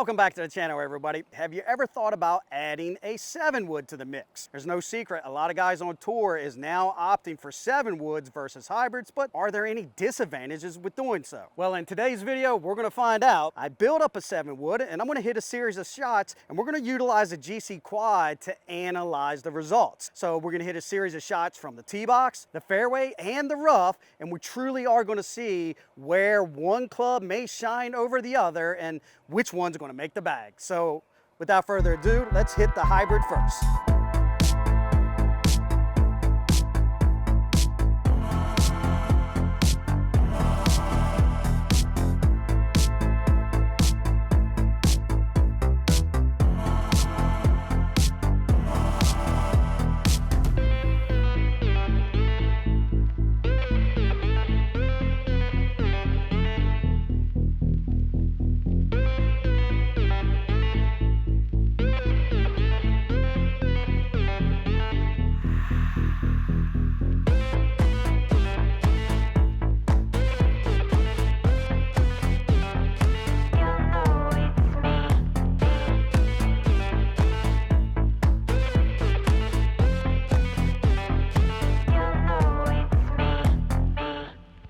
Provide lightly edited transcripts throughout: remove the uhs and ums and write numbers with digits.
Welcome back to the channel, everybody. Have you ever thought about adding a 7-wood to the mix? There's no secret, a lot of guys on tour is now opting for 7-woods versus hybrids, but are there any disadvantages with doing so? Well, in today's video, we're gonna find out. I built up a 7-wood and I'm gonna hit a series of shots and we're gonna utilize the GC Quad to analyze the results. So we're gonna hit a series of shots from the tee box, the fairway, and the rough, and we truly are gonna see where one club may shine over the other and which one's going to make the bag. So without further ado, let's hit the hybrid first.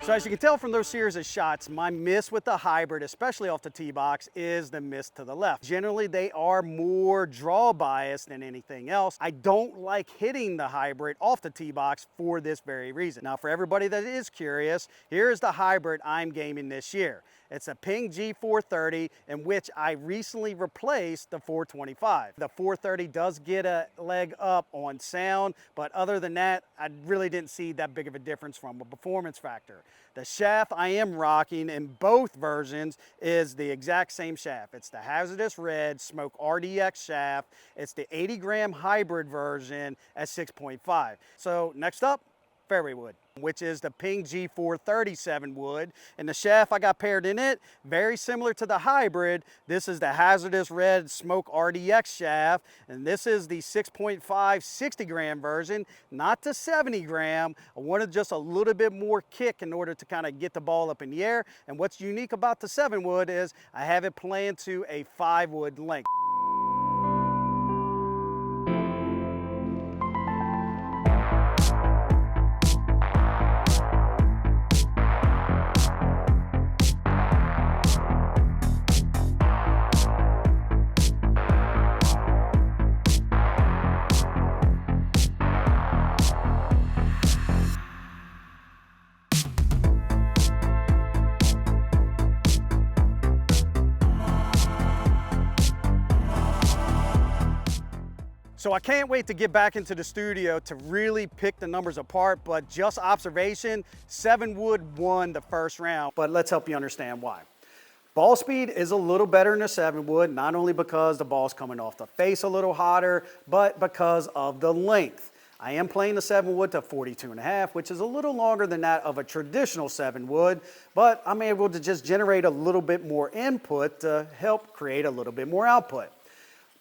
So as you can tell from those series of shots, my miss with the hybrid, especially off the tee box, is the miss to the left. Generally, they are more draw biased than anything else. I don't like hitting the hybrid off the tee box for this very reason. Now, for everybody that is curious, here's the hybrid I'm gaming this year. It's a Ping G430, in which I recently replaced the 425. The 430 does get a leg up on sound, but other than that, I really didn't see that big of a difference from a performance factor. The shaft I am rocking in both versions is the exact same shaft. It's the Hazardous Red Smoke RDX shaft. It's the 80-gram hybrid version at 6.5. So next up, fairway wood, which is the Ping G437 wood. And the shaft I got paired in it, very similar to the hybrid. This is the Hazardous Red Smoke RDX shaft, and this is the 6.5 60-gram version, not the 70-gram. I wanted just a little bit more kick in order to kind of get the ball up in the air. And what's unique about the 7-wood is I have it planned to a 5-wood length. So I can't wait to get back into the studio to really pick the numbers apart, but just observation, 7-wood won the first round, but let's help you understand why. Ball speed is a little better in the 7-wood, not only because the ball's coming off the face a little hotter, but because of the length. I am playing the 7-wood to 42.5, which is a little longer than that of a traditional 7-wood, but I'm able to just generate a little bit more input to help create a little bit more output.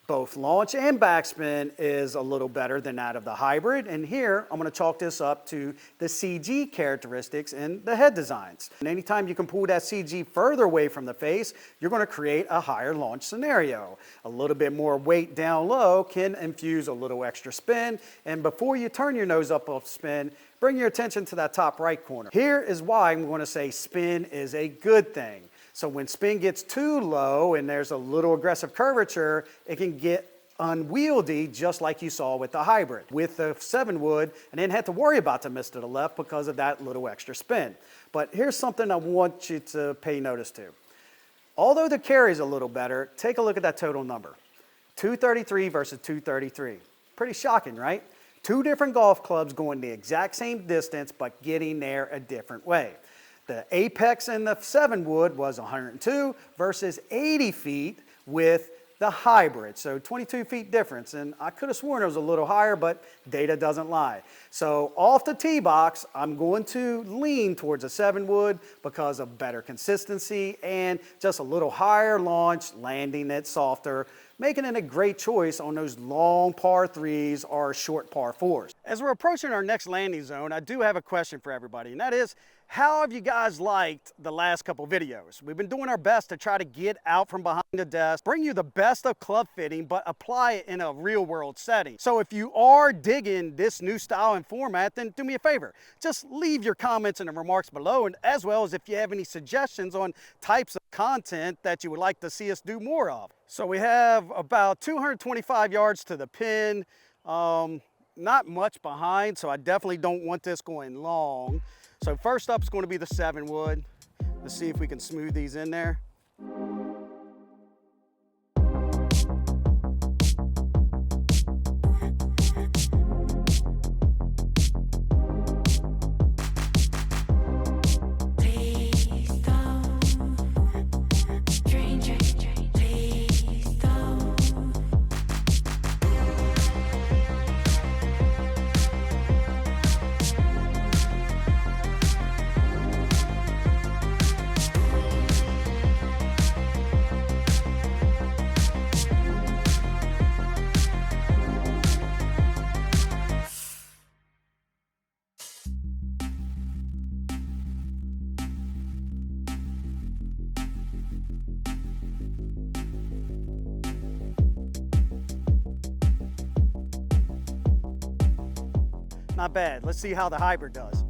Both launch and backspin is a little better than that of the hybrid, and here I'm going to chalk this up to the CG characteristics in the head designs. And anytime you can pull that CG further away from the face, you're going to create a higher launch scenario. A little bit more weight down low can infuse a little extra spin, and before you turn your nose up off spin, bring your attention to that top right corner. Here is why I'm going to say spin is a good thing. So when spin gets too low and there's a little aggressive curvature, it can get unwieldy, just like you saw with the hybrid. With the 7-wood, I didn't have to worry about the miss to the left because of that little extra spin. But here's something I want you to pay notice to. Although the carry is a little better, take a look at that total number. 233 versus 233. Pretty shocking, right? Two different golf clubs going the exact same distance, but getting there a different way. The apex in the 7-wood was 102 versus 80 feet with the hybrid. So 22 feet difference. And I could have sworn it was a little higher, but data doesn't lie. So off the tee box, I'm going to lean towards a 7-wood because of better consistency and just a little higher launch, landing it softer, making it a great choice on those long par 3s or short par 4s. As we're approaching our next landing zone, I do have a question for everybody, and that is, How have you guys liked the last couple videos? We've been doing our best to try to get out from behind the desk, bring you the best of club fitting, but apply it in a real world setting. So if you are digging this new style and format, then do me a favor. Just leave your comments in the remarks below, and as well as if you have any suggestions on types of content that you would like to see us do more of. So we have about 225 yards to the pin. Not much behind, so I definitely don't want this going long. So first up is going to be the 7-wood. Let's see if we can smooth these in there. Not bad. Let's see how the hybrid does.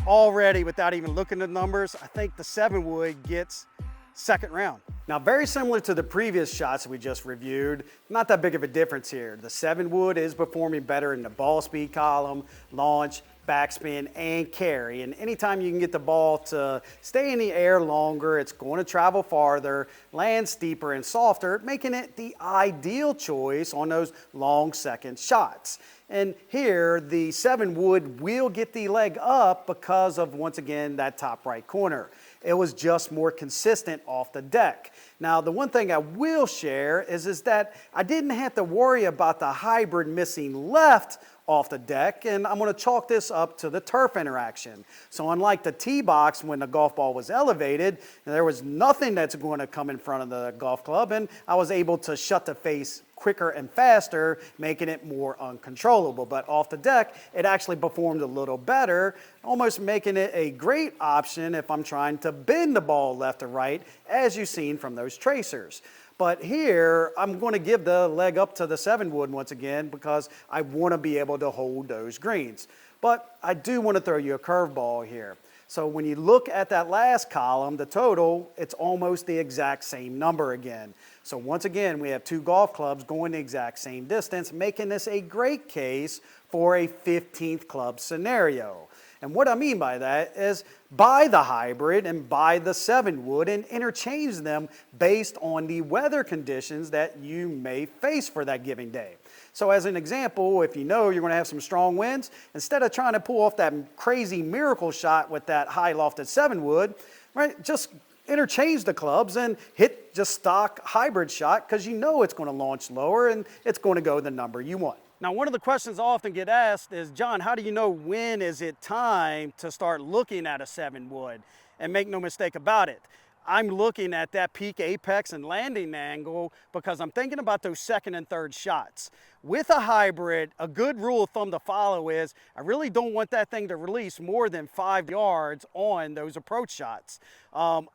Already, without even looking at the numbers, I think the 7-wood gets second round. Now, very similar to the previous shots we just reviewed, not that big of a difference here. The 7-wood is performing better in the ball speed column, launch, backspin, and carry. And anytime you can get the ball to stay in the air longer, it's going to travel farther, land steeper and softer, making it the ideal choice on those long second shots. And here, the 7-wood will get the leg up because of, once again, that top right corner. It was just more consistent off the deck. Now, the one thing I will share is that I didn't have to worry about the hybrid missing left off the deck, and I'm going to chalk this up to the turf interaction. So unlike the tee box when the golf ball was elevated, there was nothing that's going to come in front of the golf club, and I was able to shut the face quicker and faster, making it more uncontrollable. But off the deck, it actually performed a little better, almost making it a great option if I'm trying to bend the ball left or right, as you've seen from those tracers. But here, I'm going to give the leg up to the 7-wood once again because I want to be able to hold those greens. But I do want to throw you a curveball here. So when you look at that last column, the total, it's almost the exact same number again. So once again, we have two golf clubs going the exact same distance, making this a great case for a 15th club scenario. And what I mean by that is buy the hybrid and buy the 7-wood and interchange them based on the weather conditions that you may face for that given day. So as an example, if you know you're going to have some strong winds, instead of trying to pull off that crazy miracle shot with that high lofted 7-wood, right, just interchange the clubs and hit just stock hybrid shot because you know it's going to launch lower and it's going to go the number you want. Now, one of the questions I often get asked is, John, how do you know when is it time to start looking at a 7-wood? And make no mistake about it, I'm looking at that peak apex and landing angle because I'm thinking about those second and third shots. With a hybrid, a good rule of thumb to follow is I really don't want that thing to release more than 5 yards on those approach shots.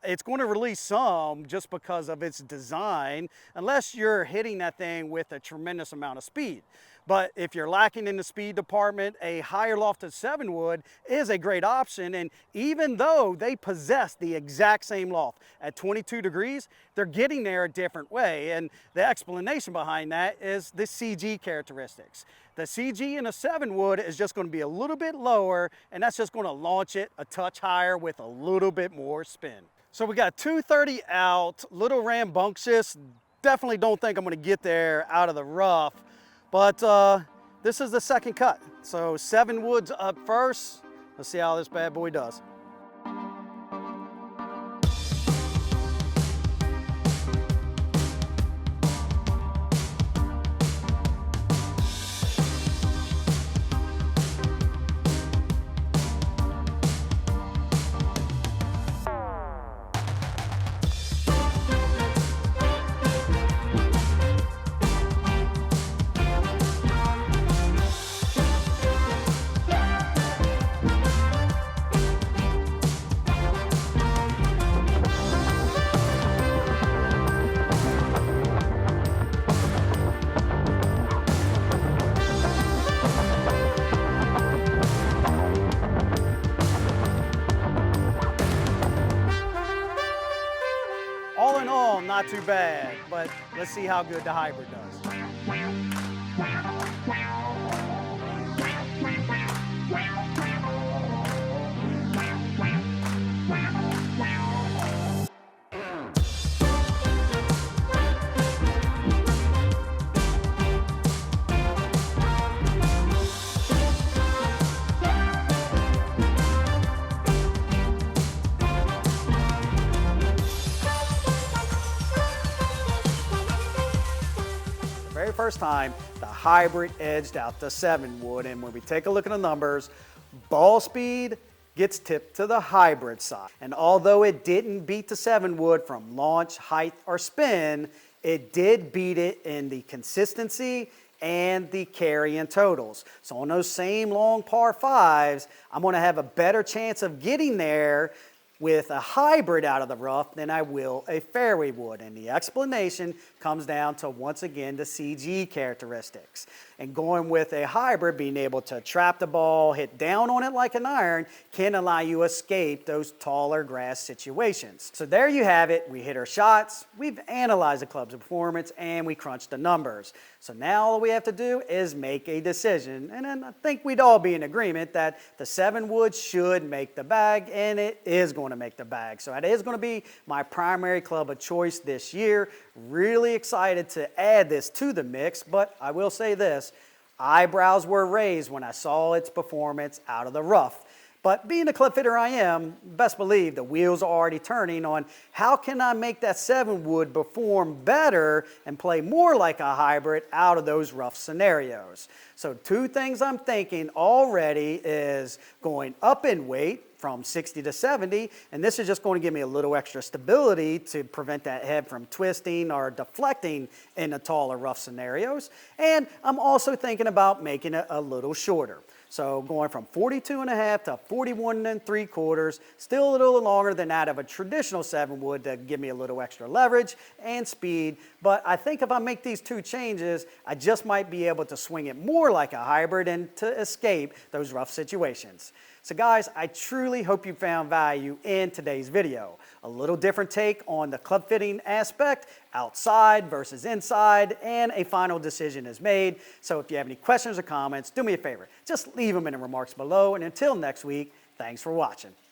It's going to release some just because of its design, unless you're hitting that thing with a tremendous amount of speed. But if you're lacking in the speed department, a higher lofted 7 wood is a great option. And even though they possess the exact same loft at 22 degrees, they're getting there a different way. And the explanation behind that is the CG characteristics. The CG in a 7 wood is just going to be a little bit lower, and that's just going to launch it a touch higher with a little bit more spin. So we got 230 out, little rambunctious. Definitely don't think I'm going to get there out of the rough, but this is the second cut. So 7 woods up first. Let's see how this bad boy does. All in all, not too bad, but let's see how good the hybrid does. Very first time, the hybrid edged out the 7 wood, and when we take a look at the numbers, ball speed gets tipped to the hybrid side. And although it didn't beat the 7 wood from launch, height, or spin, it did beat it in the consistency and the carry and totals. So on those same long par 5s, I'm going to have a better chance of getting there with a hybrid out of the rough than I will a fairway wood. And the explanation comes down to, once again, the CG characteristics. And going with a hybrid, being able to trap the ball, hit down on it like an iron, can allow you to escape those taller grass situations. So there you have it. We hit our shots, we've analyzed the club's performance, and we crunched the numbers. So now all we have to do is make a decision. And then I think we'd all be in agreement that the 7 wood should make the bag, and it is going to make the bag. So it is going to be my primary club of choice this year. Really excited to add this to the mix, but I will say this, eyebrows were raised when I saw its performance out of the rough. But being the club fitter I am, best believe the wheels are already turning on how can I make that 7 wood perform better and play more like a hybrid out of those rough scenarios. So 2 things I'm thinking already is going up in weight from 60 to 70, and this is just going to give me a little extra stability to prevent that head from twisting or deflecting in the taller rough scenarios. And I'm also thinking about making it a little shorter. So going from 42.5 to 41.75, still a little longer than that of a traditional 7 wood to give me a little extra leverage and speed. But I think if I make these 2 changes, I just might be able to swing it more like a hybrid and to escape those rough situations. So guys, I truly hope you found value in today's video. A little different take on the club fitting aspect, outside versus inside, and a final decision is made. So if you have any questions or comments, do me a favor, just leave them in the remarks below. And until next week, thanks for watching.